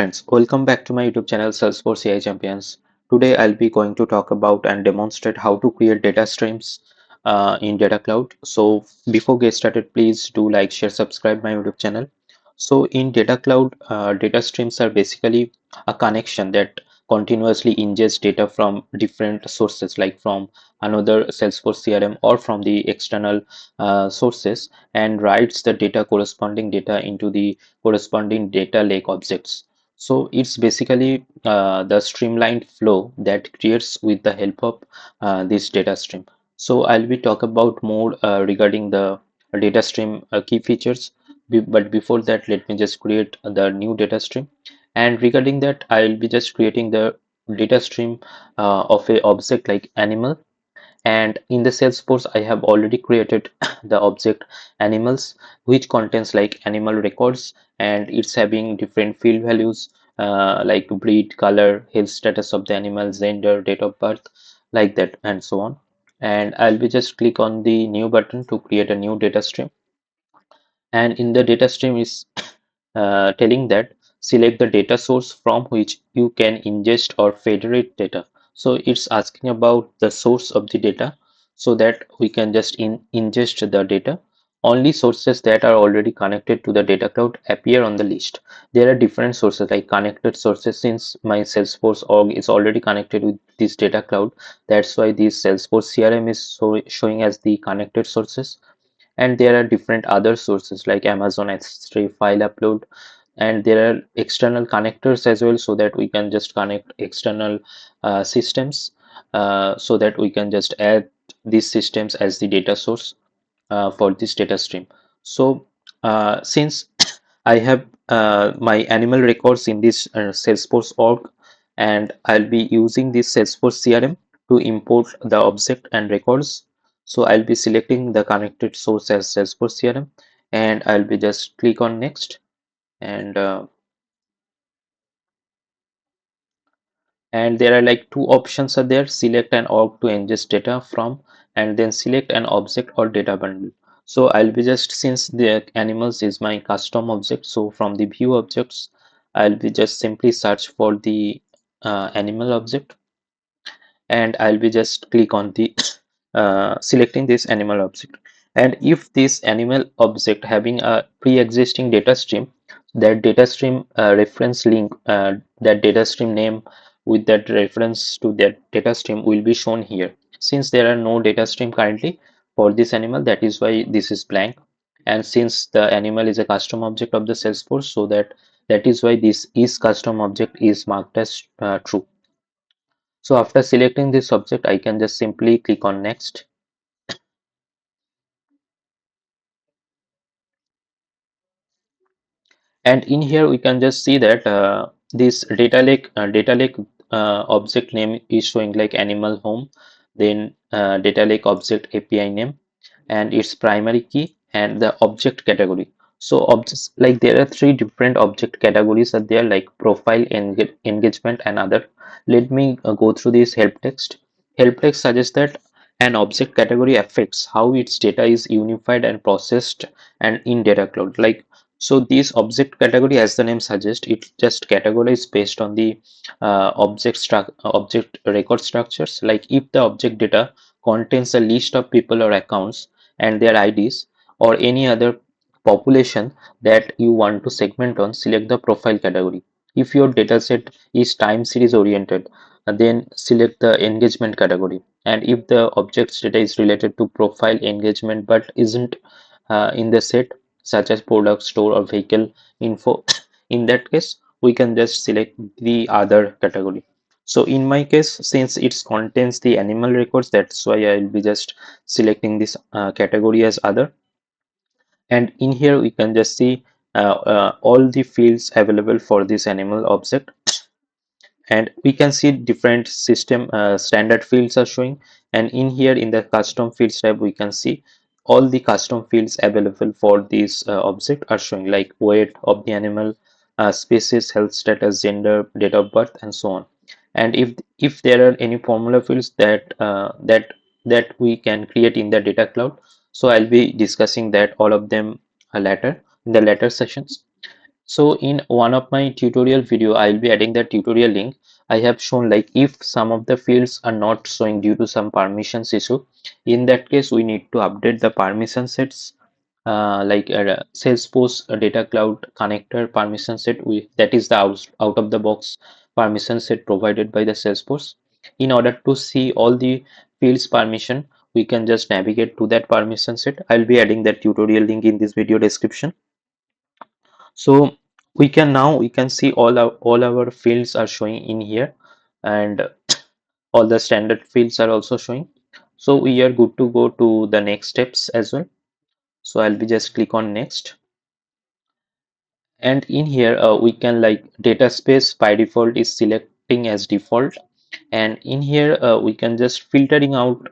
Friends, welcome back to my YouTube channel Salesforce AI Champions. Today I'll be going to talk about and demonstrate how to create data streams in Data Cloud. So before get started, please do like, share, subscribe my YouTube channel. So in Data Cloud, data streams are basically a connection that continuously ingests data from different sources, like from another Salesforce CRM or from the external sources, and writes the data corresponding data into the corresponding data lake objects. So it's basically the streamlined flow that creates with the help of this data stream. So I'll be talk about more regarding the data stream key features. But before that, let me just create the new data stream. And regarding that, I'll be just creating the data stream of a object like animal, and in the Salesforce I have already created the object animals, which contains like animal records, and it's having different field values like breed, color, health status of the animal, gender, date of birth, like that, and so on. And I'll be just click on the new button to create a new data stream. And in the data stream is telling that select the data source from which you can ingest or federate data. So it's asking about the source of the data so that we can just ingest the data. Only sources that are already connected to the data cloud appear on the list. There are different sources like connected sources. Since my Salesforce org is already connected with this data cloud, that's why this Salesforce CRM is showing as the connected sources. And there are different other sources like Amazon S3 file upload, and there are external connectors as well, so that we can just connect external systems, so that we can just add these systems as the data source for this data stream. So since I have my animal records in this Salesforce org, and I'll be using this Salesforce CRM to import the object and records. So I'll be selecting the connected source as Salesforce CRM, and I'll be just click on next. And there are like two options are there: select an org to ingest data from, and then select an object or data bundle. So I'll be just, since the animals is my custom object, so from the view objects I'll be just simply search for the animal object, and I'll be just click on the selecting this animal object. And if this animal object having a pre-existing data stream, that data stream reference link, that data stream name with that reference to that data stream will be shown here. Since there are no data stream currently for this animal, that is why this is blank. And since the animal is a custom object of the Salesforce, so that is why this is custom object is marked as true. So after selecting this object, I can just simply click on next. And in here we can just see that this data lake object name is showing like animal home, then data lake object API name, and its primary key, and the object category. So objects, like there are three different object categories are there, like profile, engagement, and other. Let me go through this help text. Help text suggests that an object category affects how its data is unified and processed and in data cloud. Like, so this object category, as the name suggests, it just categorized based on the object record structures. Like if the object data contains a list of people or accounts and their IDs, or any other population that you want to segment on, select the profile category. If your dataset is time series oriented, then select the engagement category. And if the object's data is related to profile engagement but isn't in the set, such as product, store, or vehicle info, in that case we can just select the other category. So in my case, since it contains the animal records, that's why I'll be just selecting this category as other. And in here we can just see all the fields available for this animal object, and we can see different system standard fields are showing. And in here in the custom fields tab, we can see all the custom fields available for this object are showing, like weight of the animal, species, health status, gender, date of birth, and so on. And if there are any formula fields that we can create in the data cloud, so I'll be discussing that all of them later in the later sessions. So in one of my tutorial video, I'll be adding the tutorial link. I have shown like if some of the fields are not showing due to some permissions issue, in that case we need to update the permission sets, like Salesforce Data Cloud connector permission set. That is the out of the box permission set provided by the Salesforce. In order to see all the fields permission, we can just navigate to that permission set. I'll be adding that tutorial link in this video description. So we can see all our fields are showing in here, and all the standard fields are also showing. So we are good to go to the next steps as well. So I'll be just click on next, and in here we can like data space by default is selecting as default, and in here we can just filtering out,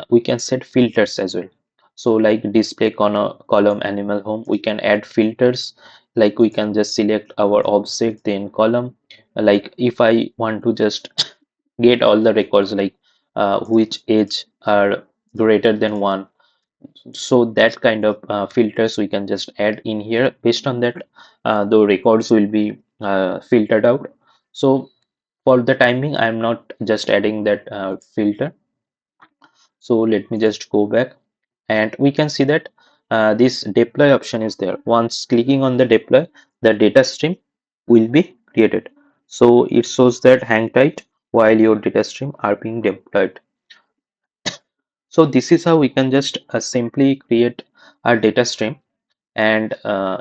we can set filters as well. So like display column animal home, we can add filters, like we can just select our object then column. Like if I want to just get all the records, like which age are greater than 1, so that kind of filters we can just add in here. Based on that, the records will be filtered out. So for the timing, I'm not just adding that filter. So let me just go back, and we can see that this deploy option is there. Once clicking on the deploy, the data stream will be created. So it shows that hang tight while your data stream are being deployed. So this is how we can just simply create a data stream. And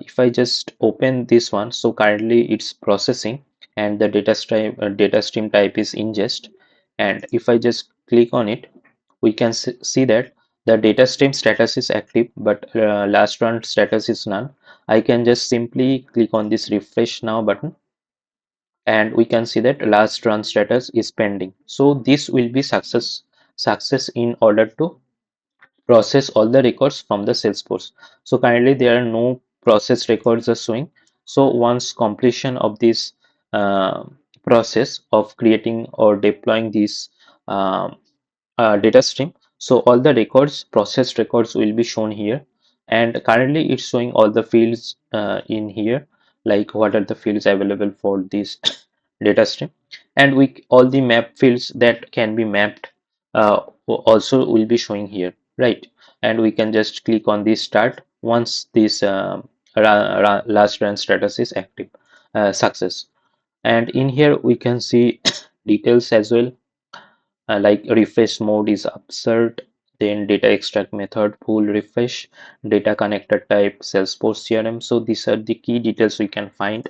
if I just open this one, so currently it's processing, and the data stream type is ingest. And if I just click on it, we can see that the data stream status is active, but last run status is none. I can just simply click on this refresh now button, and we can see that last run status is pending. So this will be success in order to process all the records from the Salesforce. So currently there are no process records are showing. So once completion of this uh, process of creating or deploying this um, data stream, so all the records, processed records will be shown here. And currently it's showing all the fields in here, like what are the fields available for this data stream. And we all the map fields that can be mapped also will be showing here, right? And we can just click on this start once this last run status is active, success. And in here we can see details as well, like refresh mode is absurd, then data extract method, full refresh, data connector type, Salesforce CRM. So these are the key details we can find.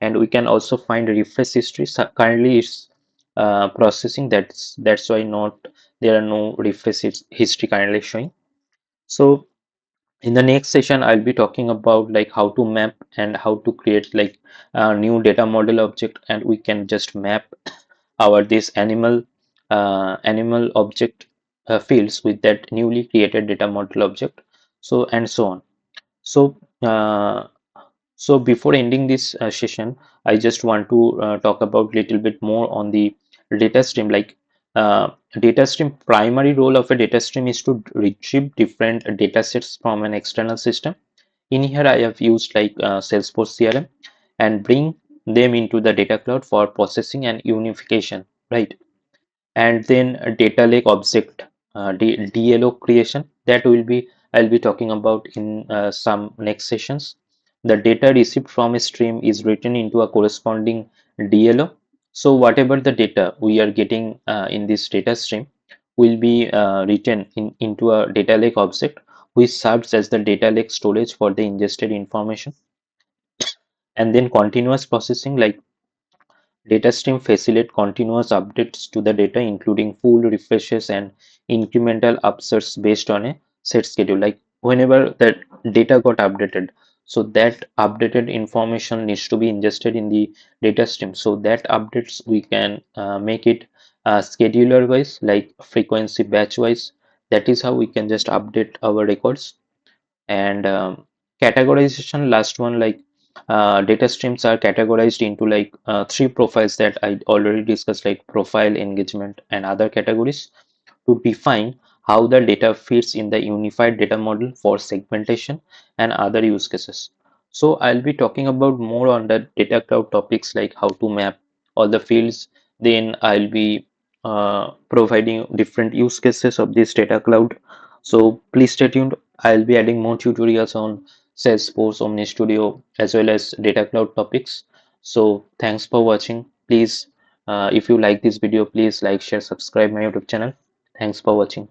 And we can also find refresh history. So currently it's processing, that's why not there are no refresh history currently showing. So in the next session I'll be talking about like how to map and how to create like a new data model object, and we can just map our this animal object fields with that newly created data model object, so and so on. So so before ending this session, I just want to talk about little bit more on the data stream. Like uh, data stream, primary role of a data stream is to retrieve different data sets from an external system. In here I have used like Salesforce CRM, and bring them into the data cloud for processing and unification, right? And then a data lake object, DLO creation, that will be I'll be talking about in some next sessions. The data received from a stream is written into a corresponding DLO. So whatever the data we are getting in this data stream will be written into a data lake object, which serves as the data lake storage for the ingested information. And then continuous processing, like data stream facilitate continuous updates to the data, including full refreshes and incremental upserts based on a set schedule. Like whenever that data got updated, so that updated information needs to be ingested in the data stream. So that updates we can make it scheduler wise, like frequency batch wise. That is how we can just update our records. And categorization, last one, like data streams are categorized into like three profiles that I already discussed, like profile, engagement, and other categories, to define how the data fits in the unified data model for segmentation and other use cases. So I'll be talking about more on the data cloud topics like how to map all the fields. Then I'll be providing different use cases of this data cloud. So please stay tuned. I'll be adding more tutorials on Salesforce Omni Studio as well as data cloud topics. So thanks for watching. Please, if you like this video, please like, share, subscribe my YouTube channel. Thanks for watching.